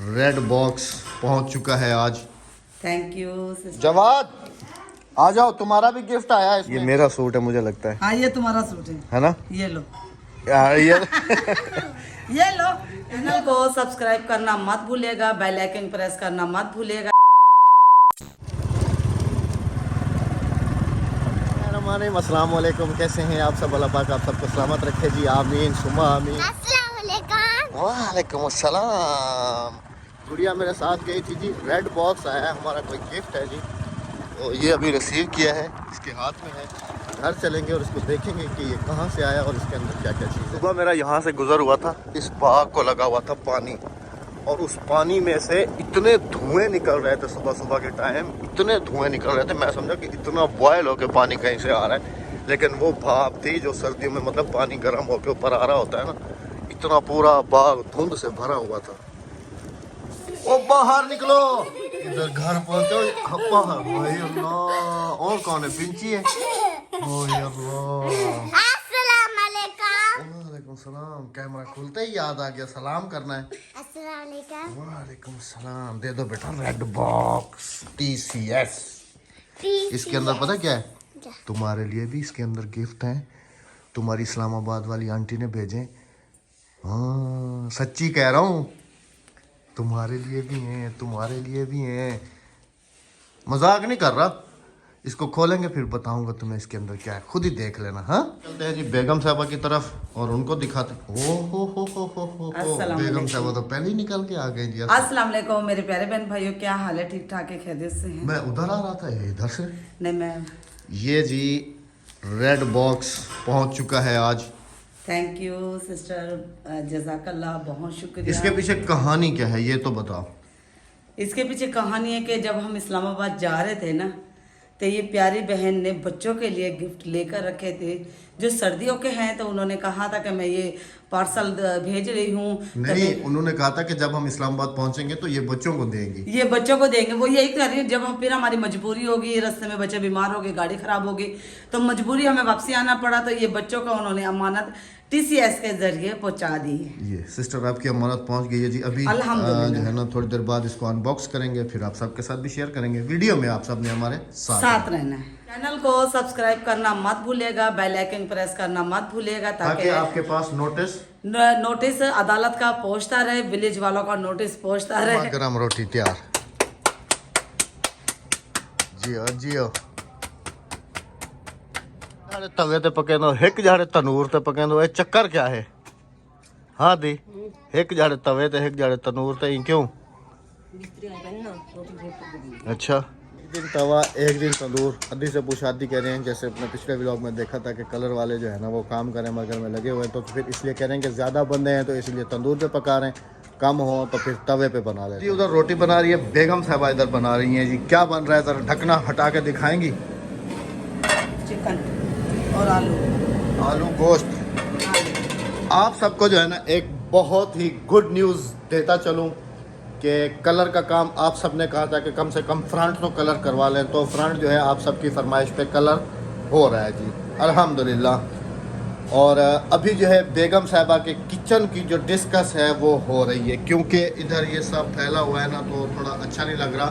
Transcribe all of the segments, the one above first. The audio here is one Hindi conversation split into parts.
रेड बॉक्स पहुंच चुका है आज। Thank you. जवाद आ जाओ, तुम्हारा भी गिफ्ट आया है इसमें। ये मेरा सूट है मुझे लगता है। हाँ, ये तुम्हारा सूट है ना? ये लो यार ये ये लो। चैनल को सब्सक्राइब करना मत भूलिएगा, बेल आइकन प्रेस करना मत भूलिएगा। अस्सलाम वालेकुम, कैसे हैं आप सब? अल्लाह पाक आप सबको सलामत रखे जी, आमीन सुमा आमीन। वालेकुम अस्सलाम। गुड़िया मेरे साथ गई थी जी। रेड बॉक्स आया है हमारा, कोई गिफ्ट है जी। तो ये अभी रिसीव किया है, इसके हाथ में है। घर चलेंगे और इसको देखेंगे कि ये कहाँ से आया और इसके अंदर क्या क्या चीज़ है। सुबह मेरा यहाँ से गुजर हुआ था, इस बाग को लगा हुआ था पानी, और उस पानी में से इतने धुएं निकल रहे थे। सुबह सुबह के टाइम इतने धुएं निकल रहे थे, मैं समझा कि इतना बॉयल होकर पानी कहीं से आ रहा है, लेकिन वो भाप थी जो सर्दियों में मतलब पानी गर्म होकर ऊपर आ रहा होता है ना। इतना पूरा बाग धुंध से भरा हुआ था। ओ बाहर निकलो, इधर घर पहुंचो। भाई अल्लाह, और कौन है? पिंची है। वालेकुम सलाम। कैमरा खुलते ही याद आ गया, सलाम करना है। वालेकुम सलाम। दे दो बेटा रेड बॉक्स TCS। इसके अंदर पता क्या है? तुम्हारे लिए भी इसके अंदर गिफ्ट है, तुम्हारी इस्लामाबाद वाली आंटी ने भेजे। हाँ सच्ची कह रहा हूँ, तुम्हारे लिए भी हैं, तुम्हारे लिए भी हैं, मजाक नहीं कर रहा। इसको खोलेंगे फिर बताऊंगा तुम्हें इसके अंदर क्या है, खुद ही देख लेना। हाँ चलते हैं जी बेगम साहबा की तरफ और उनको दिखाते। ओ हो बेगम साहबा तो पहले ही निकल के आ गई जी। अस्सलाम वालेकुम मेरे प्यारे बहन भाइयों, क्या हाल है? ठीक ठाक है, खैरियत से हैं? मैं उधर आ रहा था, ये इधर से नहीं, मैं ये जी रेड बॉक्स पहुंच चुका है आज। थैंक यू सिस्टर, जज़ाकल्लाह, बहुत शुक्रिया। इसके पीछे कहानी क्या है ये तो बताओ। इसके पीछे कहानी है कि जब हम इस्लामाबाद जा रहे थे ना, तो ये प्यारी बहन ने बच्चों के लिए गिफ्ट लेकर रखे थे जो सर्दियों के हैं। तो उन्होंने कहा था कि मैं ये पार्सल भेज रही हूँ। नहीं, उन्होंने कहा था कि जब हम इस्लामाबाद पहुंचेंगे तो ये बच्चों को देंगी। ये बच्चों को देंगे, वो यही कर रही है। जब हम फिर हमारी मजबूरी होगी, रास्ते में बच्चे बीमार हो गए, गाड़ी खराब होगी, तो मजबूरी हमें वापसी आना पड़ा। तो ये बच्चों का उन्होंने अमानत TCS के जरिए पहुंचा दी है। ये सिस्टर आपकी अमानत पहुंच गई है जी। अभी अल्हम्दुलिल्लाह जो है ना थोड़ी देर बाद इसको अनबॉक्स करेंगे, फिर आप सबके साथ भी शेयर करेंगे। वीडियो में आप सब ने हमारे साथ रहना है। चैनल को सब्सक्राइब करना मत भूलिएगा, बेल आइकन प्रेस करना मत भूलिएगा, ताकि आपके पास नोटिस अदालत का पहुंचता रहे, विलेज वालों का नोटिस पहुंचता रहे। गरम रोटी तैयार। जियो जियो। तवे ते पकेंदो, हिक जाड़े तनूर ते पकेंदो, ये चक्कर क्या है? हाँ दी, हिक जाड़े तवे ते हिक जाड़े तनूर ते, क्यों? अच्छा, एक दिन तवा एक दिन तंदूर। अद्दी से पूछा, अद्दी कह रहे हैं जैसे अपने पिछले व्लॉग में देखा था कि कलर वाले जो है ना वो काम करें मगर में लगे हुए हैं, तो फिर इसलिए कह रहे हैं कि ज़्यादा बंदे हैं तो इसलिए तंदूर पे पका रहे हैं, कम हो तो फिर तवे पे बना लें। जी उधर रोटी बना रही है बेगम साहबा, इधर बना रही हैं जी। क्या बन रहा है ज़रा ढकना हटा के दिखाएंगी? चिकन और आलू गोश्त। आप सबको जो है ना एक बहुत ही गुड न्यूज़ देता चलूँ कि कलर का काम आप सब ने कहा था कि कम से कम फ्रंट तो कलर करवा लें, तो फ्रंट जो है आप सबकी फरमाइश पे कलर हो रहा है जी, अल्हम्दुलिल्लाह। और अभी जो है बेगम साहबा के किचन की जो डिस्कस है वो हो रही है, क्योंकि इधर ये सब फैला हुआ है ना तो थोड़ा अच्छा नहीं लग रहा।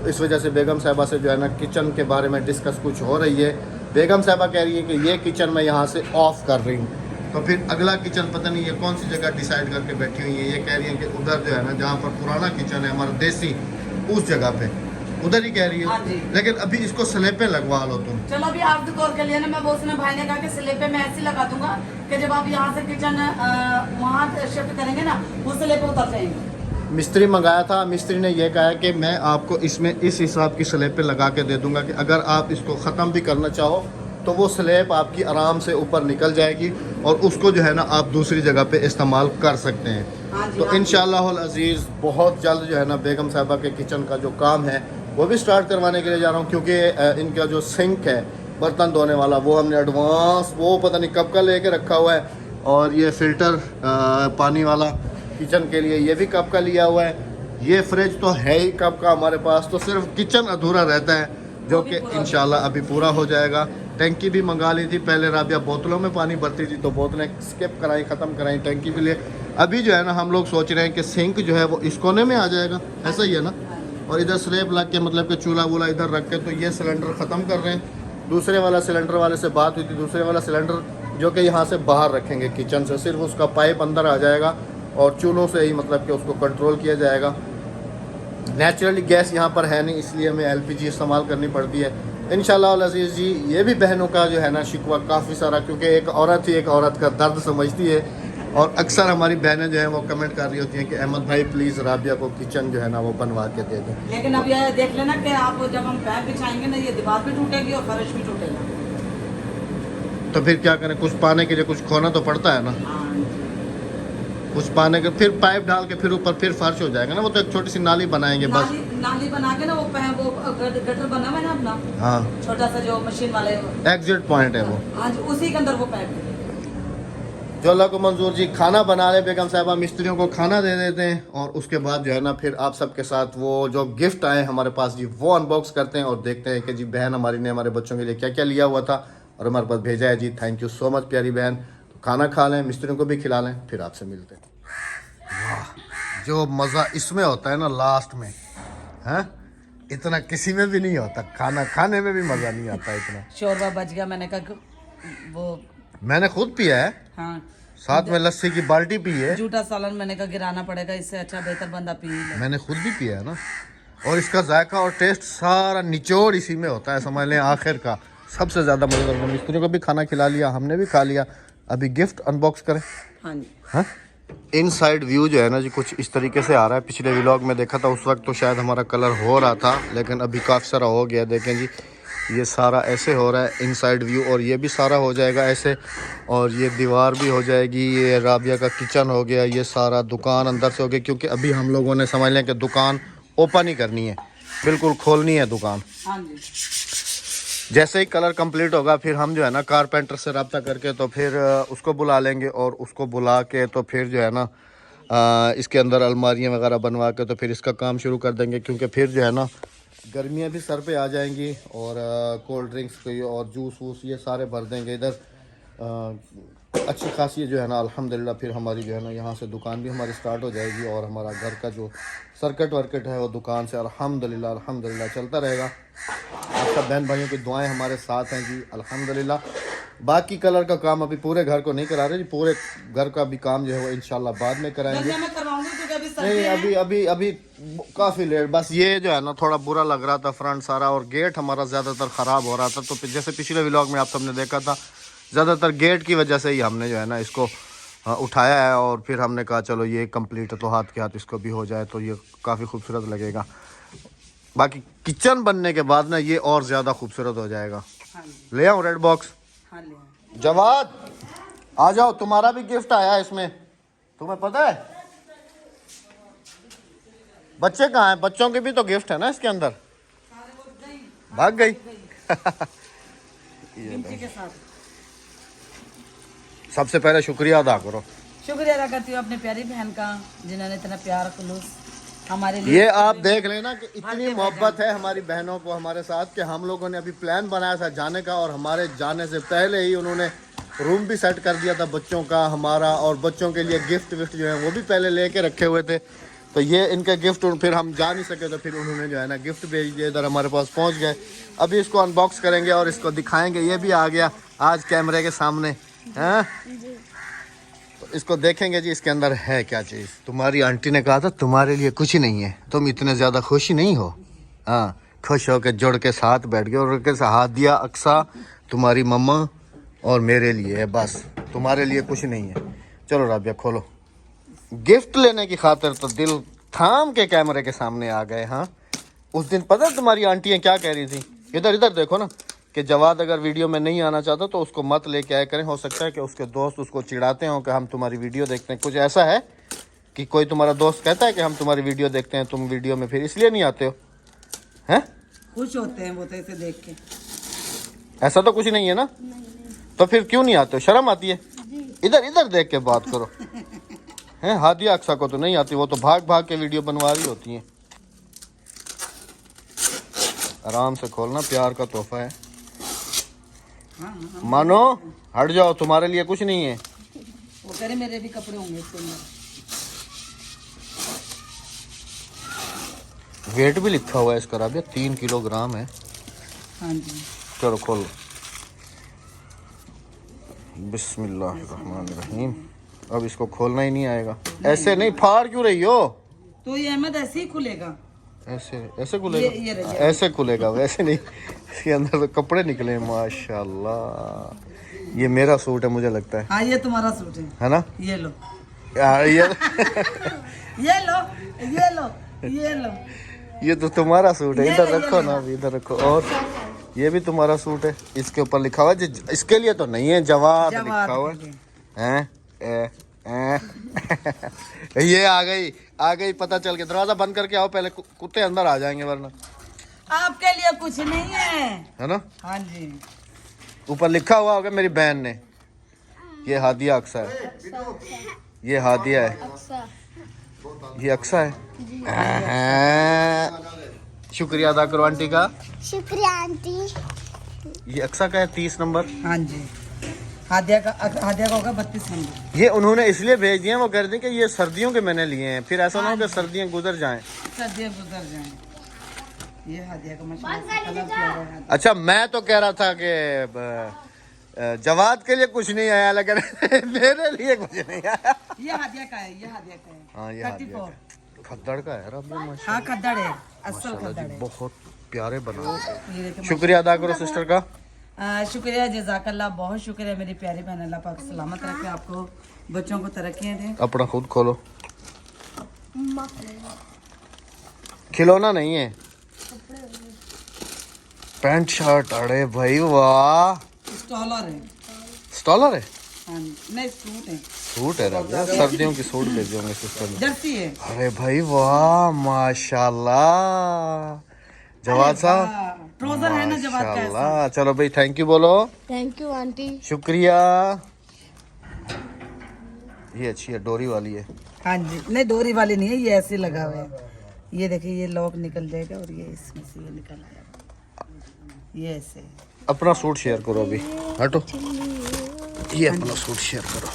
इस वजह से बेगम साहबा से जो है ना किचन के बारे में डिस्कस कुछ हो रही है। बेगम साहबा कह रही है कि ये किचन मैं यहाँ से ऑफ कर रही हूँ, तो फिर अगला किचन पता नहीं ये कौन सी जगह डिसाइड करके बैठी हुई है। ये कह रही है कि उधर जो है ना जहाँ पर पुराना किचन है हमारा देसी, उस जगह पे उधर ही कह रही है। हाँ जी। लेकिन अभी इसको स्लेपे लगवा लो तुम। चलो अभी आप दौर के लिए ना, मैं वो उसने भाई ने कहा कि स्लेपे में ऐसे लगा दूंगा कि जब आप यहाँ से किचन वहाँ शिफ्ट करेंगे ना, वो स्लेपे उतर जाएंगे। मिस्त्री मंगाया था, मिस्त्री ने यह कहा कि मैं आपको इसमें इस हिसाब की स्लेपे लगा के दे दूंगा कि अगर आप इसको ख़त्म भी करना चाहो तो वो स्लेब आपकी आराम से ऊपर निकल जाएगी और उसको जो है ना आप दूसरी जगह पे इस्तेमाल कर सकते हैं। तो इंशाअल्लाह अज़ीज़ बहुत जल्द जो है ना बेगम साहबा के किचन का जो काम है वो भी स्टार्ट करवाने के लिए जा रहा हूँ, क्योंकि इनका जो सिंक है बर्तन धोने वाला वो हमने एडवांस वो पता नहीं कब का लेके रखा हुआ है, और ये फ़िल्टर पानी वाला किचन के लिए ये भी कब का लिया हुआ है। ये फ्रिज तो है ही कब का हमारे पास, तो सिर्फ किचन अधूरा रहता है जो कि इंशाल्लाह अभी पूरा हो जाएगा। टैंकी भी मंगा ली थी, पहले राबिया बोतलों में पानी भरती थी तो बोतलें स्किप कराई, ख़त्म कराई, टैंकी भी ले अभी जो है ना हम लोग सोच रहे हैं कि सिंक जो है वो इस कोने में आ जाएगा, ऐसा ही है ना, और इधर स्लैब लग के मतलब कि चूल्हा वूल्हा इधर रख के, तो ये सिलेंडर ख़त्म कर रहे हैं। दूसरे वाला सिलेंडर वाले से बात हुई थी, दूसरे वाला सिलेंडर जो कि यहाँ से बाहर रखेंगे किचन से, सिर्फ उसका पाइप अंदर आ जाएगा और चूल्हों से ही मतलब कि उसको कंट्रोल किया जाएगा। नेचुरली गैस यहाँ पर है नहीं, इसलिए हमें एलपीजी इस्तेमाल करनी पड़ती है। इंशाल्लाह अज़ीज़ जी, ये भी बहनों का जो है ना शिकवा काफ़ी सारा, क्योंकि एक औरत ही एक औरत का दर्द समझती है, और अक्सर हमारी बहनें जो हैं वो कमेंट कर रही होती हैं कि अहमद भाई प्लीज़ राबिया को किचन जो है ना वो बनवा के दे दें। लेकिन अब ये देख लेना कि आप जब हम पैर बिछाएंगे ना, ये दीवार भी टूटेगी और फर्श भी टूटेगा। तो फिर क्या करें, कुछ पाने के लिए कुछ खोना तो पड़ता है ना, कुछ पाने के फिर पाइप डाल के फिर ऊपर फिर फर्श हो जाएगा ना। वो तो एक छोटी सी नाली बनाएंगे बस, नाली बना के ना, वो गटर बना हुआ है ना अपना, हाँ छोटा सा जो मशीन वाले एग्जिट पॉइंट है वो, आज उसी के अंदर वो पाइप जो अल्लाह को मंजूर जी। खाना बना ले बेगम साहबा, मिस्त्रियों को खाना दे देते हैं, और उसके बाद जो है ना फिर आप सबके साथ वो जो गिफ्ट आए हमारे पास जी वो अनबॉक्स करते हैं और देखते हैं कि जी बहन हमारी ने हमारे बच्चों के लिए क्या क्या लिया हुआ था और हमारे पास भेजा है जी। थैंक यू सो मच प्यारी बहन। तो खाना खा लें, मिस्त्रियों को भी खिला लें, फिर आपसे मिलते हैं। वाह, जो मज़ा इसमें होता है ना लास्ट में, हैं इतना किसी में भी नहीं होता। खाना खाने में भी मज़ा नहीं आता इतना। शोरबा बच गया, मैंने कहा वो मैंने खुद पिया है, हाँ, साथ में लस्सी की बाल्टी पी है। झूठा सालन मैंने कहा गिराना पड़ेगा, इससे अच्छा बेहतर बंदा पी ले। मैंने खुद भी पिया है ना, और इसका जायका और टेस्ट सारा निचोड़ इसी में होता है, समझ लें आखिर का सबसे ज़्यादा मज़ेदार। मिस्त्रियों को भी खाना खिला लिया, हमने भी खा लिया। अभी गिफ्ट अनबॉक्स करें। हाँ जी, हाँ, इनसाइड व्यू जो है ना जी कुछ इस तरीके से आ रहा है। पिछले व्लॉग में देखा था उस वक्त तो शायद हमारा कलर हो रहा था, लेकिन अभी काफ़ी सारा हो गया। देखें जी, ये सारा ऐसे हो रहा है इनसाइड व्यू, और ये भी सारा हो जाएगा ऐसे, और ये दीवार भी हो जाएगी। ये राबिया का किचन हो गया, ये सारा दुकान अंदर से हो गया, क्योंकि अभी हम लोगों ने समझ लें कि दुकान ओपन ही करनी है, बिल्कुल खोलनी है दुकान। हाँ जी। जैसे ही कलर कंप्लीट होगा फिर हम जो है ना कारपेंटर से रब्ता करके तो फिर उसको बुला लेंगे, और उसको बुला के तो फिर जो है ना इसके अंदर अलमारियाँ वगैरह बनवा के तो फिर इसका काम शुरू कर देंगे, क्योंकि फिर जो है ना गर्मियाँ भी सर पे आ जाएंगी, और कोल्ड ड्रिंक्स के और जूस वूस ये सारे भर देंगे इधर। अच्छी खासी जो है ना अल्हम्दुलिल्लाह फिर हमारी जो है ना यहाँ से दुकान भी हमारी स्टार्ट हो जाएगी, और हमारा घर का जो सर्किट वर्किट है वो दुकान से अल्हम्दुलिल्लाह चलता रहेगा। आप सब बहन भाइयों की दुआएं हमारे साथ हैं जी अल्हम्दुलिल्लाह। बाकी कलर का काम अभी पूरे घर को नहीं करा रहे जी, पूरे घर का भी काम जो है वो इंशाल्लाह बाद में कराएंगे। नहीं, अभी काफ़ी लेट, बस ये जो है ना थोड़ा बुरा लग रहा था फ्रंट सारा, और गेट हमारा ज़्यादातर ख़राब हो रहा था। तो जैसे पिछले व्लॉग में आप सबने देखा था, ज़्यादातर गेट की वजह से ही हमने जो है ना इसको उठाया है, और फिर हमने कहा चलो ये कंप्लीट है तो हाथ के हाथ इसको भी हो जाए तो ये काफ़ी खूबसूरत लगेगा। बाकी किचन बनने के बाद ना ये और ज़्यादा खूबसूरत हो जाएगा। ले आऊँ रेड बॉक्स? जवाद आ जाओ, तुम्हारा भी गिफ्ट आया है इसमें, तुम्हें पता है? बच्चे कहाँ हैं? बच्चों के भी तो गिफ्ट है ना इसके अंदर। भाग गई के साथ। सबसे पहले शुक्रिया अदा करो। शुक्रिया अदा करती हूँ अपने प्यारी बहन का, जिन्होंने इतना प्यार खुलूस हमारे लिए। ये आप देख लेना कि इतनी मोहब्बत है हमारी बहनों को हमारे साथ, कि हम लोगों ने अभी प्लान बनाया था जाने का, और हमारे जाने से पहले ही उन्होंने रूम भी सेट कर दिया था बच्चों का हमारा, और बच्चों के लिए गिफ्ट विफ्ट जो है वो भी पहले लेके रखे हुए थे। तो ये इनके गिफ्ट, फिर हम जा नहीं सके तो फिर उन्होंने जो है ना गिफ्ट भेज दिया, इधर हमारे पास पहुंच गए। अभी इसको अनबॉक्स करेंगे और इसको दिखाएंगे। ये भी आ गया आज कैमरे के सामने, हैं? तो इसको देखेंगे जी इसके अंदर है क्या चीज़। तुम्हारी आंटी ने कहा था तुम्हारे लिए कुछ नहीं है, तुम इतने ज़्यादा खुश नहीं हो। हाँ, खुश हो के जुड़ के साथ बैठ गए और कैसे हाथ दिया। अक्सा तुम्हारी मम्मा और मेरे लिए है, बस तुम्हारे लिए कुछ नहीं है। चलो राबिया खोलो। गिफ्ट लेने की खातिर तो दिल थाम के कैमरे के सामने आ गए। हाँ, उस दिन पता है तुम्हारी आंटियाँ क्या कह रही थी? इधर इधर देखो ना, कि जवाद अगर वीडियो में नहीं आना चाहता तो उसको मत लेके आया करें। हो सकता है कि उसके दोस्त उसको चिढ़ाते हो कि हम तुम्हारी वीडियो देखते हैं। कुछ ऐसा है कि कोई तुम्हारा दोस्त कहता है कि हम तुम्हारी वीडियो देखते हैं, तुम वीडियो में फिर इसलिए नहीं आते हो? हैं? खुश होते हैं वो तो इसे देख के। ऐसा तो कुछ नहीं है ना? तो फिर क्यों नहीं आते हो? शर्म आती है? इधर इधर देख के बात करो। हैं? हादिया अक्सा को तो नहीं आती, वो तो भाग भाग के वीडियो बनवा रही होती हैं। आराम से खोलना, प्यार का तोहफा है। मानो हट जाओ, तुम्हारे लिए कुछ नहीं है। वो कह रहे मेरे भी कपड़े होंगे इसके अंदर। वेट भी लिखा हुआ है इसका राबिया, 3 किलोग्राम है। हाँ जी। चलो खोलो। बिस्मिल्लाहिर्रहमानिर्रहीम। अब इसको खोलना ही नहीं आएगा। ऐसे नहीं, फाड़ क्यों रही हो? तो ये अहमद ऐसे ही खुलेगा। ऐसे ऐसे खुलेगा? ये रही। ऐसे खुलेगा, वैसे नहीं। इसके अंदर तो कपड़े निकले माशाल्लाह। ये मेरा सूट है मुझे लगता है। हाँ ये तुम्हारा सूट है ना? ये लो यार ये ये लो ये लो ये लो। ये तो तुम्हारा सूट है। इधर ये रखो ले ना, अभी इधर रखो। और ये भी तुम्हारा सूट है। इसके ऊपर लिखा हुआ है, इसके लिए तो नहीं है, जवाद लिखा हुआ है। ये आ गई पता चल के। दरवाजा बंद करके आओ पहले, कुत्ते अंदर आ जाएंगे वरना। आपके लिए कुछ नहीं है ना? हाँ जी। ऊपर लिखा हुआ होगा मेरी बहन ने। ये हादिया अक्सा है, ये हादिया है, ये अक्सा है। शुक्रिया अदा करो आंटी का। शुक्रिया आंटी। ये अक्सा का है 30 नंबर। हाँ जी। हादिया का होगा 32 नंबर। ये उन्होंने इसलिए भेज दिए, वो कह रहे थे कि ये सर्दियों के मैंने लिए हैं, फिर ऐसा ना हो कि सर्दियां गुजर जाएं। सर्दियां गुजर जाएं। ये हादिया का माशाल्लाह कलर प्यारा है। अच्छा, मैं तो कह रहा था कि जवाद के लिए कुछ नहीं आया, लेकिन मेरे लिए कुछ नहीं आया। ये हादिया का है, ये हादिया का है। हाँ ये 34 खद्दड़ का है। हाँ खद्दड़ है, असल खद्दड़ है। बहुत प्यारे बना। ये देखो। शुक्रिया अदा करो सिस्टर का। शुक्रिया, जज़ाकल्लाह, बहुत शुक्रिया मेरी प्यारी बहन। अल्लाह पाक सलामत रखे आपको, बच्चों को तरक्कियां दे। अपना खुद खोलो। खिलौना नहीं है, पैंट शर्ट। अरे भाई वाह, स्टॉलर है। स्टॉलर है? हाँ नहीं, सूट है। सूट है राजा, सर्दियों की सूट भेजे होंगे सिस्टर ने। जर्सी है। अरे भाई वाह माशाल्लाह। जवाद साहब, ट्राउजर है ना जवाद का। माशाल्लाह। चलो भाई थैंक यू बोलो। Thank you aunty. शुक्रिया। ये अच्छी है, डोरी वाली है। हाँ जी, नहीं डोरी वाली नहीं है, ये ऐसे लगा हुआ है। ये देखिए, ये लॉक निकल जाएगा और ये इसमें से ये निकल आएगा, ये ऐसे। अपना सूट शेयर करो अभी, हटो। ये अपना सूट शेयर करो।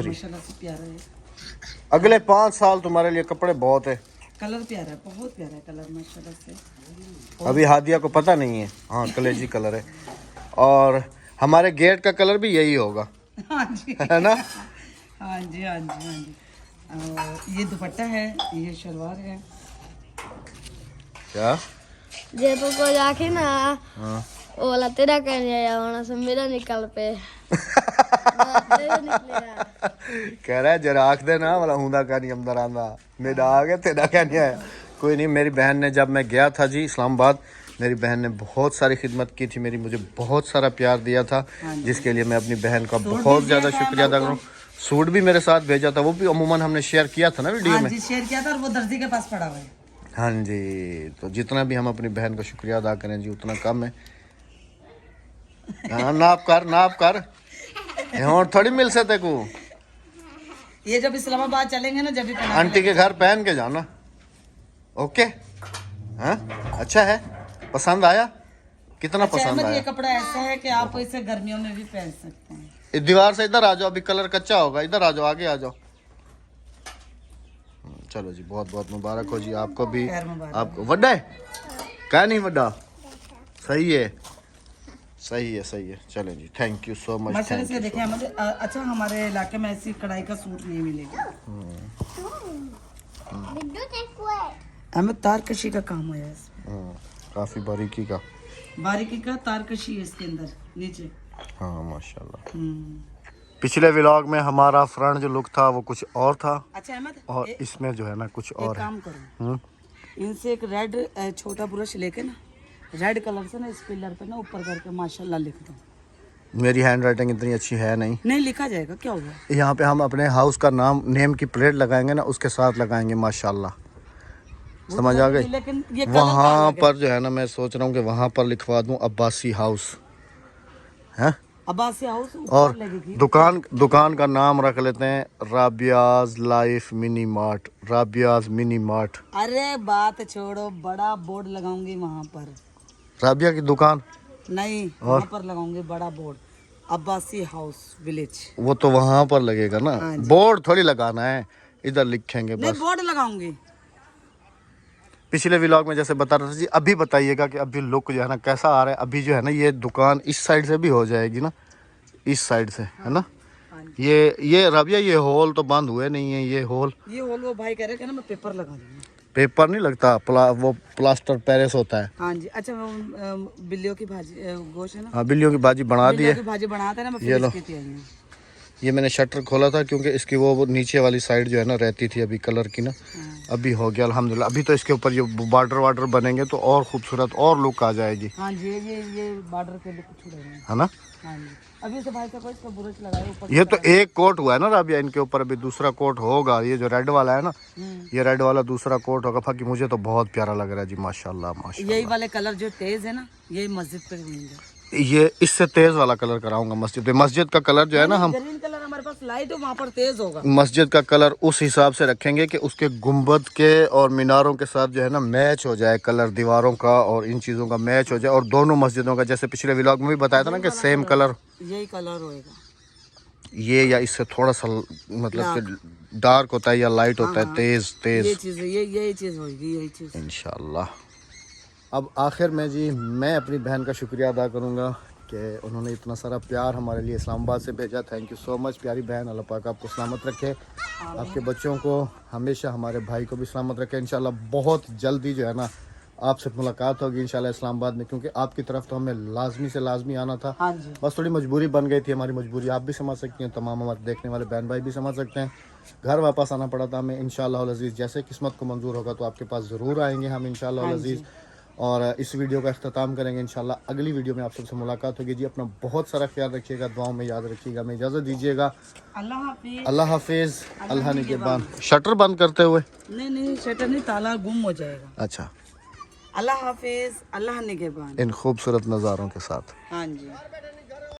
माशाल्लाह से प्यारा है। अगले 5 साल तुम्हारे लिए कपड़े बहुत है। कलर प्यारा है, बहुत प्यारा है कलर माशाल्लाह से। अभी हादिया को पता नहीं है। हाँ कलेजी कलर है, और हमारे गेट का कलर भी यही होगा। हाँ जी, है ना? हाँ जी हाँ जी हाँ जी। और ये दुपट्टा है, ये शलवार है। क्या जे तो को जाके ना हाँ। वो वाला तेरा कहने आया वरना से मेरा निकल पे। कह रहा है जरा आख देना वाला हुंदा का नहीं अंदर आंदा, मेरा आ गया तेरा क्या नहीं आया। कोई नहीं, मेरी बहन ने, जब मैं गया था जी इस्लामाबाद, मेरी बहन ने बहुत सारी खिदमत की थी मेरी, मुझे बहुत सारा प्यार दिया था, जिसके लिए मैं अपनी बहन का बहुत ज़्यादा शुक्रिया अदा करूँ। सूट भी मेरे साथ भेजा था, वो भी अमूमन हमने शेयर किया था ना वीडियो हाँ में। जी, शेयर किया था, और वो दर्जी के पास पड़ा हुआ है। हाँ जी, तो जितना भी हम अपनी बहन का शुक्रिया अदा करें जी उतना कम है। हाँ, नाप कर और थोड़ी मिल सकते को। ये जब इस्लामाबाद चलेंगे ना, जब भी पहना आंटी के घर पहन के जाना। ओके। हाँ अच्छा है, पसंद आया? कितना अच्छा, पसंद अहमद, ये आया? कपड़ा ऐसा है कि आप इसे गर्मियों में भी पहन सकते हैं। इस दीवार से इधर आ जाओ, अभी कलर कच्चा होगा। इधर आ जाओ, आगे आ जाओ। चलो जी, बहुत बहुत मुबारक हो जी आपको भी। खैर मुबारक। आपको वड्डा है क्या? नहीं वड्डा, सही है सही है सही है। चलो जी, थैंक यू सो मच। माशाल्लाह से देखें अहमद, अच्छा हमारे इलाके में ऐसी कढ़ाई का सूट नहीं मिलेगा। अहमद, तारकशी का काम है इसमें, काफी बारीकी का, बारीकी का तारकशी है इसके अंदर नीचे। हाँ माशाल्लाह। हम्म। पिछले व्लॉग में हमारा फ्रंट जो लुक था वो कुछ और था, अच्छा अहमद, और इसमें जो है ना कुछ एक और है। काम करो, इनसे एक रेड छोटा ब्रश लेके ना, रेड कलर से ना इस पिलर पे ना ऊपर करके माशाल्लाह लिख दो। मेरी हैंड राइटिंग इतनी अच्छी है नहीं। नहीं लिखा जाएगा, क्या होगा। यहाँ पे हम अपने हाउस का नेम की प्लेट लगाएंगे ना, उसके साथ लगाएंगे माशाल्लाह। समझ आ गई? लेकिन ये वहाँ पर जो है ना, मैं सोच रहा हूँ कि वहाँ पर लिखवा दूँ अब्बासी हाउस है, अब्बासी हाउस और दुकान का नाम रख लेते हैं Rabia's life mini mart, Rabia's mini mart. अरे बात छोड़ो, बड़ा बोर्ड लगाऊंगी वहाँ पर। राबिया की दुकान नहीं, वहाँ पर लगाऊंगी बड़ा बोर्ड, अब्बासी हाउस विलेज। वो तो वहाँ पर लगेगा ना, बोर्ड थोड़ी लगाना है। इधर लिखेंगे नहीं बस। बोर्ड लगाऊंगी। पिछले व्लॉग में जैसे बता रहा था जी, अभी बताइएगा कि अभी लुक जो है ना कैसा आ रहा है। अभी जो है ना ये दुकान इस साइड से भी हो जाएगी ना, इस साइड से है ना। ये राबिया ये होल तो बंद हुए नहीं है, ये होल वो भाई कह रहे थे ना मैं पेपर लगा दूंगा। पेपर नहीं लगता, वो प्लास्टर पेरिस होता है। हाँ जी। अच्छा वो बिल्लियों की भाजी गोश्त है ना, हाँ बिल्लियों की भाजी बना दी है। की भाजी बनाते हैं ना, मैं ये लो। फ्रिज की थी आई हूँ। ये मैंने शटर खोला था क्योंकि इसकी वो नीचे वाली साइड जो है ना रहती थी अभी कलर की ना, अभी हो गया अल्हम्दुलिल्लाह। अभी तो इसके ऊपर ये बॉर्डर बनेंगे तो और खूबसूरत और लुक आ जाएगी। हाँ जी ये बॉर्डर के लिए कुछ है ना। हाँ जी। अभी से भाई साहब इसका बुरश लगाया ऊपर। ये तो एक कोट हुआ है ना राबिया, इनके ऊपर अभी दूसरा कोट होगा। ये जो रेड वाला है ना, ये रेड वाला दूसरा कोट होगा। बाकी मुझे तो बहुत प्यारा लग रहा है जी, माशाल्लाह माशाल्लाह। यही वाले कलर जो तेज है ना, यही मस्जिद पे होंगे। ये इससे तेज वाला कलर कराऊंगा मस्जिद पे। मस्जिद का कलर जो है ना, हम ग्रीन कलर हमारे पास लाइट है, वहाँ पर तेज होगा। मस्जिद का कलर उस हिसाब से रखेंगे कि उसके गुंबद के और मीनारों के साथ जो है ना मैच हो जाए, कलर दीवारों का और इन चीज़ों का मैच हो जाए। और दोनों मस्जिदों का, जैसे पिछले व्लॉग में भी बताया था ना कि सेम कलर, यही कलर होएगा ये या इससे थोड़ा सा मतलब कि डार्क होता है या लाइट होता है, तेज तेज। ये चीज़ यही चीज़ होगी, यही चीज़ इंशाल्लाह। अब आखिर में जी मैं अपनी बहन का शुक्रिया अदा करूँगा कि उन्होंने इतना सारा प्यार हमारे लिए इस्लामाबाद से भेजा। थैंक यू सो मच प्यारी बहन। अल्लाह पाक आपको सलामत रखे, आपके बच्चों को हमेशा, हमारे भाई को भी सलामत रखे। इंशाल्लाह बहुत जल्दी जो है ना आपसे मुलाकात होगी इंशाल्लाह इस्लामाबाद में, क्योंकि आपकी तरफ तो हमें लाजमी आना था। हाँ जी। बस थोड़ी मजबूरी बन गई थी हमारी। मजबूरी आप भी समझ सकती हैं, तमाम हमारे देखने वाले बहन भाई भी समझ सकते हैं। घर वापस आना पड़ा था हमें। इंशाल्लाह अज़ीज़ जैसे किस्मत को मंजूर होगा तो आपके पास ज़रूर आएंगे हम इंशाल्लाह अज़ीज़। और इस वीडियो का अख्ताम करेंगे इंशाल्लाह। अगली वीडियो में आप सबसे मुलाकात होगी जी। अपना बहुत सारा ख्याल रखिएगा, दुआओं में याद रखिएगा। मैं इजाज़त दीजिएगा। अल्लाह हाफिज़, अल्लाह निगहबान। शटर बंद करते हुए नहीं शटर नहीं, ताला गुम हो जाएगा। अच्छा, अल्लाह हाफिज़, अल्लाह निगहबान। इन खूबसूरत नज़ारों के साथ। हाँ जी।